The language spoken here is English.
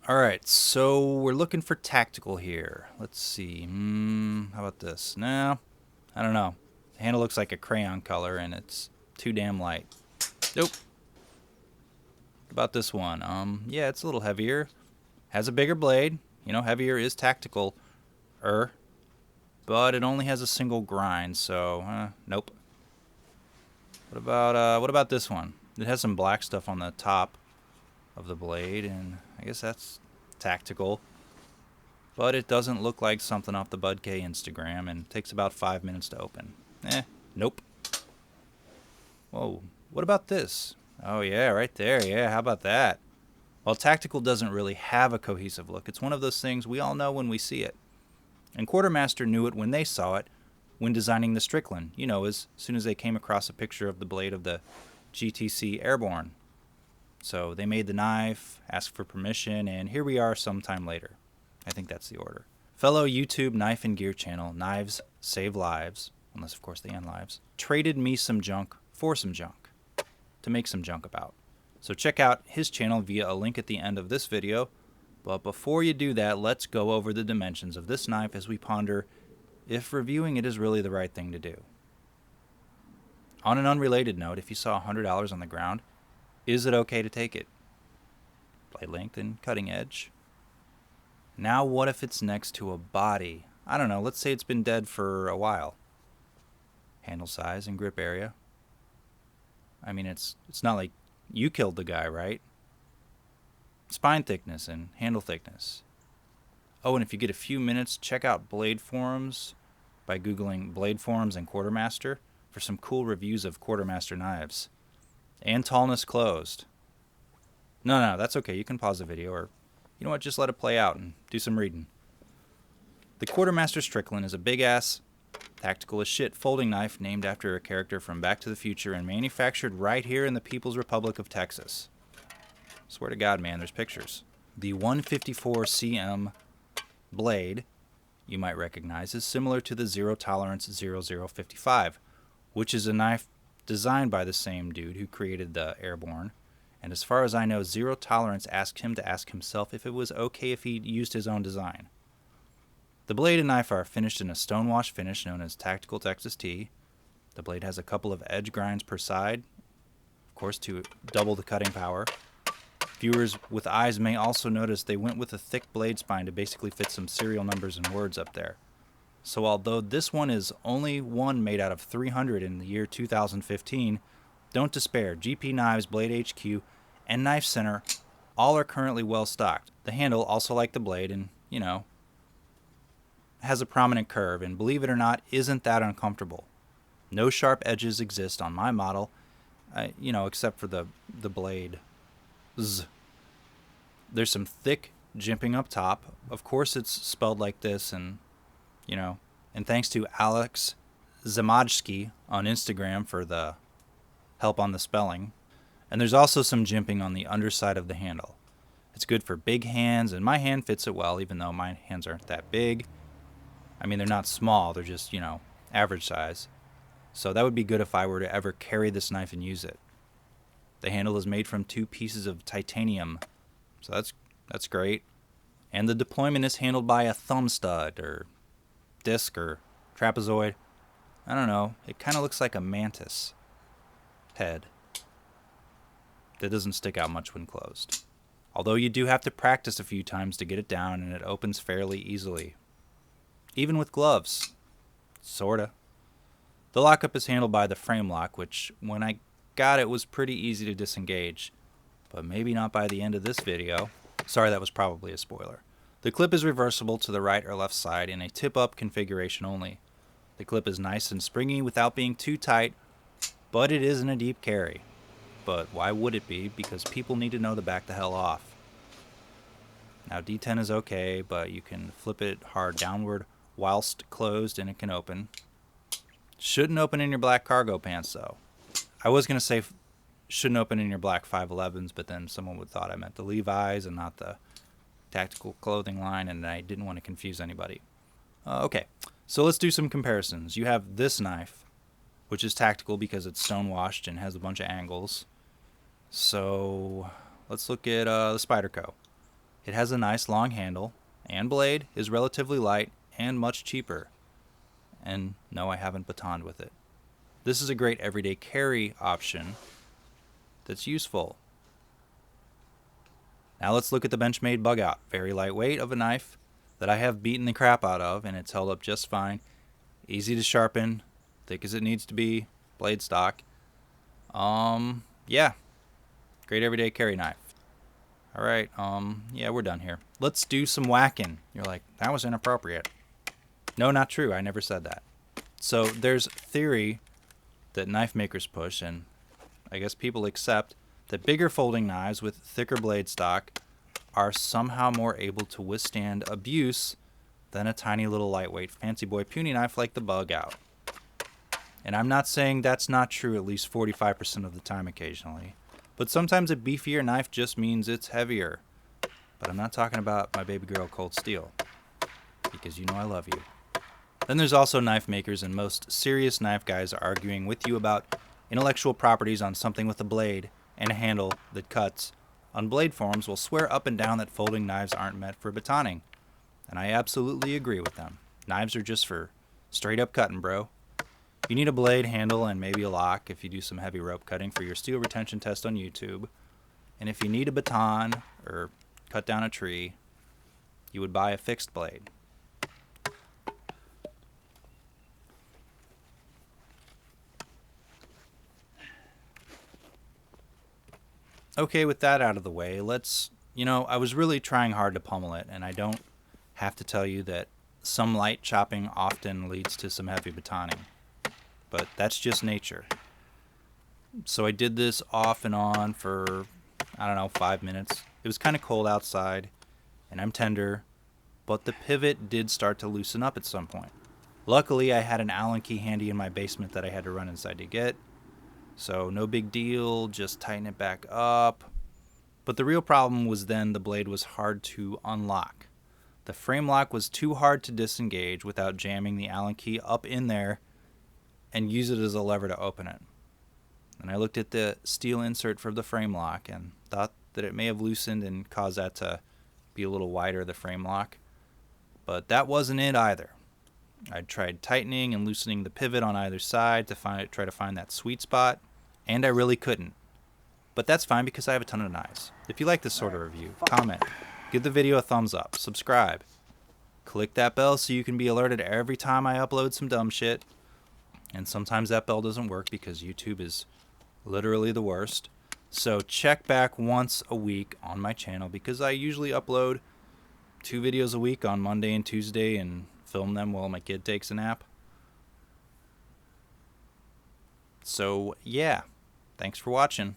Alright, so we're looking for tactical here. Let's see. How about this? No, I don't know. The handle looks like a crayon color and it's too damn light. Nope. About this one. Yeah, it's a little heavier. Has a bigger blade. You know, heavier is tactical. But it only has a single grind, so nope. What about this one? It has some black stuff on the top of the blade, and I guess that's tactical. But it doesn't look like something off the Bud K Instagram, and takes about 5 minutes to open. Nope. Whoa, what about this? Oh yeah, right there, yeah, how about that? While tactical doesn't really have a cohesive look, it's one of those things we all know when we see it. And Quartermaster knew it when they saw it when designing the Strickland, you know, as soon as they came across a picture of the blade of the GTC Airborne. So they made the knife, asked for permission, and here we are sometime later. I think that's the order. Fellow YouTube knife and gear channel, Knives Save Lives, unless of course they end lives, traded me some junk for some junk to make some junk about. So check out his channel via a link at the end of this video. But before you do that, let's go over the dimensions of this knife as we ponder if reviewing it is really the right thing to do. On an unrelated note, if you saw $100 on the ground, is it okay to take it? Blade length and cutting edge. Now what if it's next to a body? I don't know, let's say it's been dead for a while. Handle size and grip area. I mean, it's not like you killed the guy, right? Spine thickness and handle thickness. Oh, and if you get a few minutes, check out Blade Forums by Googling Blade Forums and Quartermaster for some cool reviews of Quartermaster knives. And tallness closed. No, that's okay. You can pause the video or, you know what, just let it play out and do some reading. The Quartermaster Strickland is a big-ass, tactical as shit folding knife named after a character from Back to the Future and manufactured right here in the People's Republic of Texas. Swear to God, man, there's pictures. The 154 cm blade, you might recognize, is similar to the Zero Tolerance 0055, which is a knife designed by the same dude who created the Airborne. And as far as I know, Zero Tolerance asked him to ask himself if it was okay if he used his own design. The blade and knife are finished in a stonewash finish known as Tactical Texas T. The blade has a couple of edge grinds per side, of course, to double the cutting power. Viewers with eyes may also notice they went with a thick blade spine to basically fit some serial numbers and words up there. So although this one is only one made out of 300 in the year 2015, don't despair. GP Knives, Blade HQ, and Knife Center all are currently well stocked. The handle, also like the blade, and, you know, has a prominent curve, and believe it or not, isn't that uncomfortable. No sharp edges exist on my model, except for the blade. There's some thick jimping up top. Of course it's spelled like this, and thanks to Alex Zamajski on Instagram for the help on the spelling. And there's also some jimping on the underside of the handle. It's good for big hands, and my hand fits it well, even though my hands aren't that big. I mean, they're not small, they're just, average size. So that would be good if I were to ever carry this knife and use it. The handle is made from 2 pieces of titanium, so that's great. And the deployment is handled by a thumb stud, or disc, or trapezoid. I don't know, it kind of looks like a mantis head that doesn't stick out much when closed. Although you do have to practice a few times to get it down, and it opens fairly easily. Even with gloves. Sorta. The lockup is handled by the frame lock, which, when I got it, was pretty easy to disengage. But maybe not by the end of this video. Sorry, that was probably a spoiler. The clip is reversible to the right or left side in a tip-up configuration only. The clip is nice and springy without being too tight, but it isn't a deep carry. But why would it be? Because people need to know to back the hell off. Now D10 is okay, but you can flip it hard downward whilst closed and it can open. Shouldn't open in your black cargo pants though. I was going to say shouldn't open in your black 511s, but then someone would thought I meant the Levi's and not the tactical clothing line, and I didn't want to confuse anybody. Okay, so let's do some comparisons. You have this knife, which is tactical because it's stonewashed and has a bunch of angles. So let's look at the Spyderco. It has a nice long handle, and blade is relatively light and much cheaper. And no, I haven't batoned with it. This is a great everyday carry option that's useful. Now let's look at the Benchmade Bug-Out. Very lightweight of a knife that I have beaten the crap out of, and it's held up just fine. Easy to sharpen, thick as it needs to be, blade stock. Yeah, great everyday carry knife. All right, yeah, we're done here. Let's do some whacking. You're like, that was inappropriate. No, not true. I never said that. So there's theory that knife makers push, and I guess people accept, that bigger folding knives with thicker blade stock are somehow more able to withstand abuse than a tiny little lightweight fancy boy puny knife like the Bug-Out. And I'm not saying that's not true at least 45% of the time occasionally, but sometimes a beefier knife just means it's heavier. But I'm not talking about my baby girl Cold Steel, because you know I love you. Then there's also knife makers and most serious knife guys arguing with you about intellectual properties on something with a blade and a handle that cuts. On blade forums will swear up and down that folding knives aren't meant for batoning. And I absolutely agree with them. Knives are just for straight up cutting, bro. You need a blade, handle, and maybe a lock if you do some heavy rope cutting for your steel retention test on YouTube. And if you need a baton or cut down a tree, you would buy a fixed blade. Okay, with that out of the way, I was really trying hard to pummel it, and I don't have to tell you that some light chopping often leads to some heavy batoning. But that's just nature. So I did this off and on for, 5 minutes. It was kind of cold outside, and I'm tender, but the pivot did start to loosen up at some point. Luckily, I had an Allen key handy in my basement that I had to run inside to get. So no big deal, just tighten it back up. But the real problem was then the blade was hard to unlock. The frame lock was too hard to disengage without jamming the Allen key up in there and use it as a lever to open it. And I looked at the steel insert for the frame lock and thought that it may have loosened and caused that to be a little wider, the frame lock. But that wasn't it either. I tried tightening and loosening the pivot on either side to try to find that sweet spot, and I really couldn't. But that's fine because I have a ton of knives. If you like this sort of review, comment, give the video a thumbs up, subscribe, click that bell so you can be alerted every time I upload some dumb shit. And sometimes that bell doesn't work because YouTube is literally the worst. So check back once a week on my channel because I usually upload 2 videos a week on Monday and Tuesday and film them while my kid takes a nap. So yeah, thanks for watching.